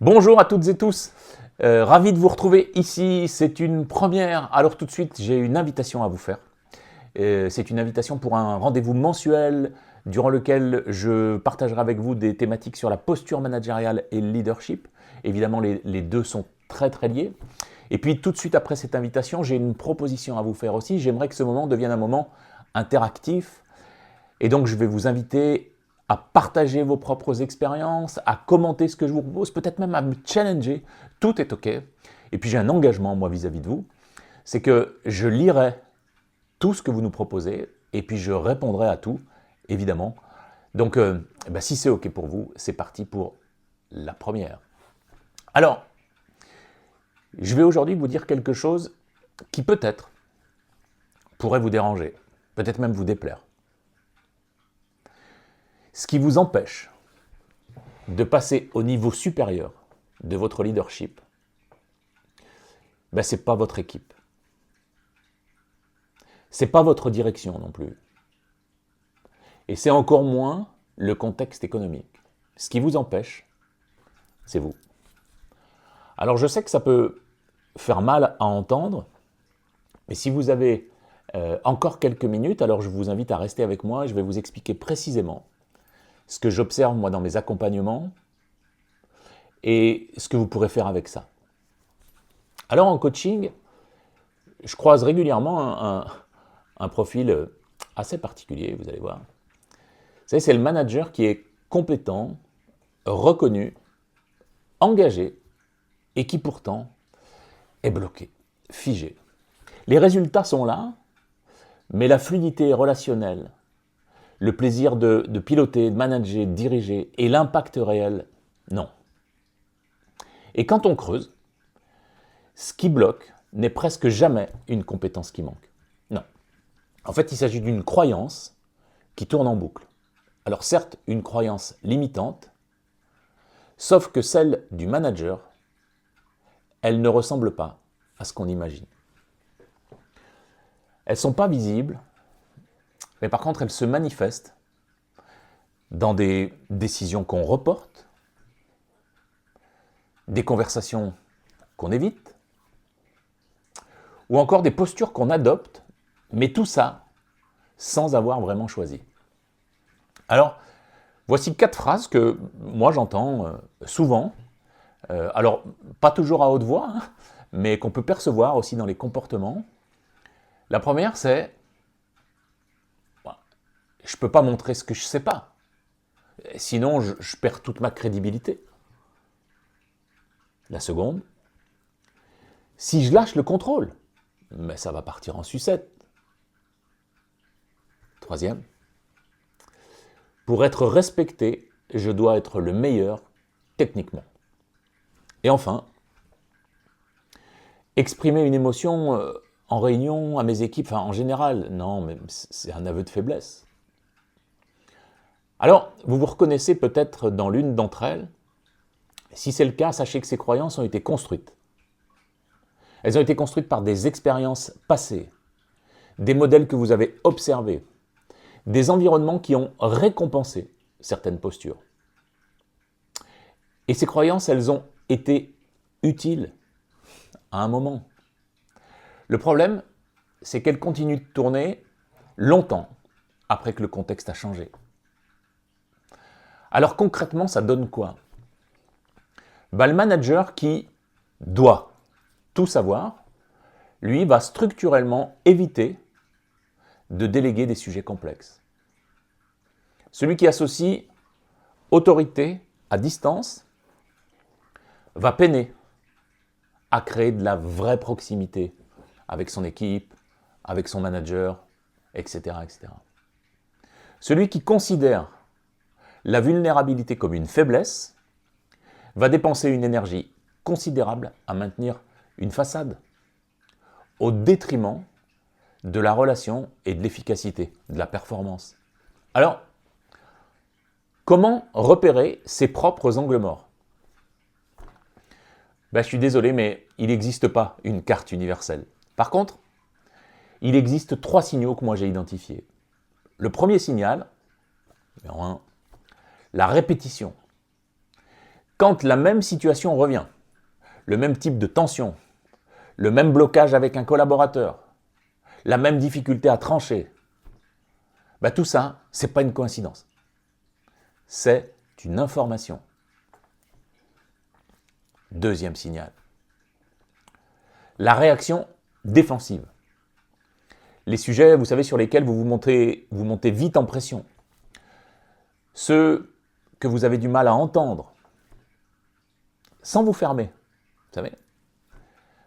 Bonjour à toutes et tous, ravi de vous retrouver ici, c'est une première. Alors tout de suite, j'ai une invitation à vous faire. C'est une invitation pour un rendez-vous mensuel durant lequel je partagerai avec vous des thématiques sur la posture managériale et le leadership. Évidemment, les deux sont très liés. Et puis tout de suite après cette invitation, j'ai une proposition à vous faire aussi. J'aimerais que ce moment devienne un moment interactif. Et donc je vais vous inviter à partager vos propres expériences, à commenter ce que je vous propose, peut-être même à me challenger. Tout est OK. Et puis j'ai un engagement, moi, vis-à-vis de vous. C'est que je lirai tout ce que vous nous proposez et puis je répondrai à tout, évidemment. Donc, si c'est OK pour vous, c'est parti pour la première. Alors, je vais aujourd'hui vous dire quelque chose qui peut-être pourrait vous déranger, peut-être même vous déplaire. Ce qui vous empêche de passer au niveau supérieur de votre leadership, ce n'est pas votre équipe. Ce n'est pas votre direction non plus. Et c'est encore moins le contexte économique. Ce qui vous empêche, c'est vous. Alors je sais que ça peut faire mal à entendre, mais si vous avez encore quelques minutes, alors je vous invite à rester avec moi et je vais vous expliquer précisément ce que j'observe moi dans mes accompagnements et ce que vous pourrez faire avec ça. Alors en coaching, je croise régulièrement un profil assez particulier, vous allez voir. Vous savez, c'est le manager qui est compétent, reconnu, engagé et qui pourtant est bloqué, figé. Les résultats sont là, mais la fluidité relationnelle, le plaisir de piloter, de manager, de diriger et l'impact réel, non. Et quand on creuse, ce qui bloque n'est presque jamais une compétence qui manque. Non. En fait, il s'agit d'une croyance qui tourne en boucle. Alors certes, une croyance limitante, sauf que celle du manager, elle ne ressemble pas à ce qu'on imagine. Elles ne sont pas visibles, mais par contre, elles se manifestent dans des décisions qu'on reporte, des conversations qu'on évite, ou encore des postures qu'on adopte, mais tout ça sans avoir vraiment choisi. Alors, voici 4 phrases que moi j'entends souvent, alors pas toujours à haute voix, hein, mais qu'on peut percevoir aussi dans les comportements. La première, c'est « je ne peux pas montrer ce que je ne sais pas, sinon je perds toute ma crédibilité ». La seconde, « si je lâche le contrôle, mais ça va partir en sucette ». Troisième, « pour être respecté, je dois être le meilleur techniquement ». Et enfin, exprimer une émotion en réunion, à mes équipes, enfin en général, non, mais c'est un aveu de faiblesse. Alors, vous vous reconnaissez peut-être dans l'une d'entre elles. Si c'est le cas, sachez que ces croyances ont été construites. Elles ont été construites par des expériences passées, des modèles que vous avez observés, des environnements qui ont récompensé certaines postures. Et ces croyances, elles ont été utiles à un moment. Le problème, c'est qu'elles continuent de tourner longtemps après que le contexte a changé. Alors concrètement, ça donne quoi ? Le manager qui doit tout savoir, lui, va structurellement éviter de déléguer des sujets complexes. Celui qui associe autorité à distance va peiner à créer de la vraie proximité avec son équipe, avec son manager, etc. Celui qui considère la vulnérabilité comme une faiblesse va dépenser une énergie considérable à maintenir une façade, au détriment de la relation et de l'efficacité, de la performance. Alors, comment repérer ses propres angles morts ? Je suis désolé, mais il n'existe pas une carte universelle. Par contre, il existe 3 signaux que moi j'ai identifiés. Le premier signal, numéro 1, la répétition. Quand la même situation revient, le même type de tension, le même blocage avec un collaborateur, la même difficulté à trancher, ben tout ça, ce n'est pas une coïncidence. C'est une information. Deuxième signal. La réaction défensive. Les sujets, vous savez, sur lesquels vous montez vite en pression. Ceux que vous avez du mal à entendre, sans vous fermer, vous savez.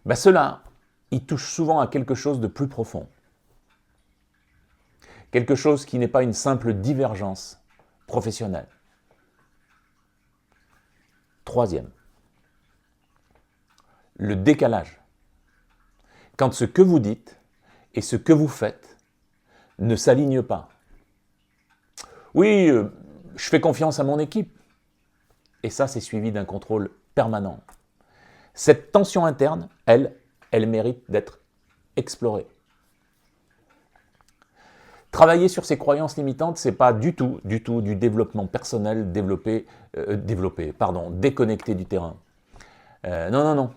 Ben ceux-là, ils touchent souvent à quelque chose de plus profond. Quelque chose qui n'est pas une simple divergence professionnelle. Troisième, le décalage. Quand ce que vous dites et ce que vous faites ne s'alignent pas. Oui, je fais confiance à mon équipe. Et ça, c'est suivi d'un contrôle permanent. Cette tension interne, elle mérite d'être explorée. Travailler sur ces croyances limitantes, ce n'est pas du tout du développement personnel déconnecté du terrain. Non.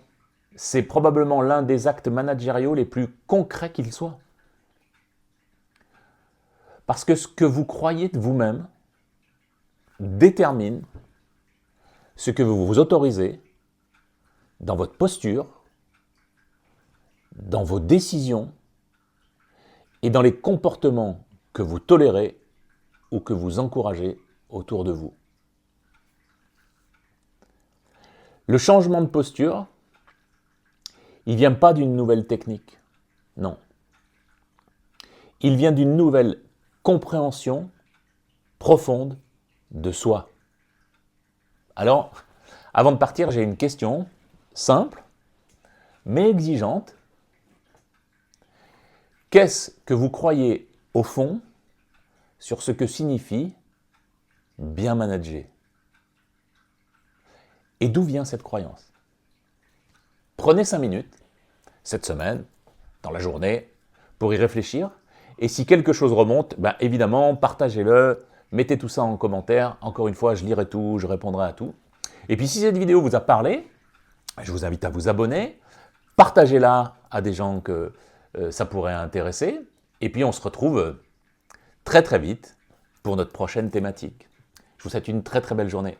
C'est probablement l'un des actes managériaux les plus concrets qu'il soit. Parce que ce que vous croyez de vous-même détermine ce que vous vous autorisez dans votre posture, dans vos décisions et dans les comportements que vous tolérez ou que vous encouragez autour de vous. Le changement de posture, il ne vient pas d'une nouvelle technique, non. Il vient d'une nouvelle compréhension profonde de soi. Alors, avant de partir, j'ai une question simple, mais exigeante. Qu'est-ce que vous croyez au fond sur ce que signifie bien manager? Et d'où vient cette croyance? Prenez 5 minutes, cette semaine, dans la journée, pour y réfléchir. Et si quelque chose remonte, ben évidemment, partagez-le, mettez tout ça en commentaire. Encore une fois, je lirai tout, je répondrai à tout. Et puis si cette vidéo vous a parlé, je vous invite à vous abonner, partagez-la à des gens que ça pourrait intéresser. Et puis on se retrouve très très vite pour notre prochaine thématique. Je vous souhaite une très très belle journée.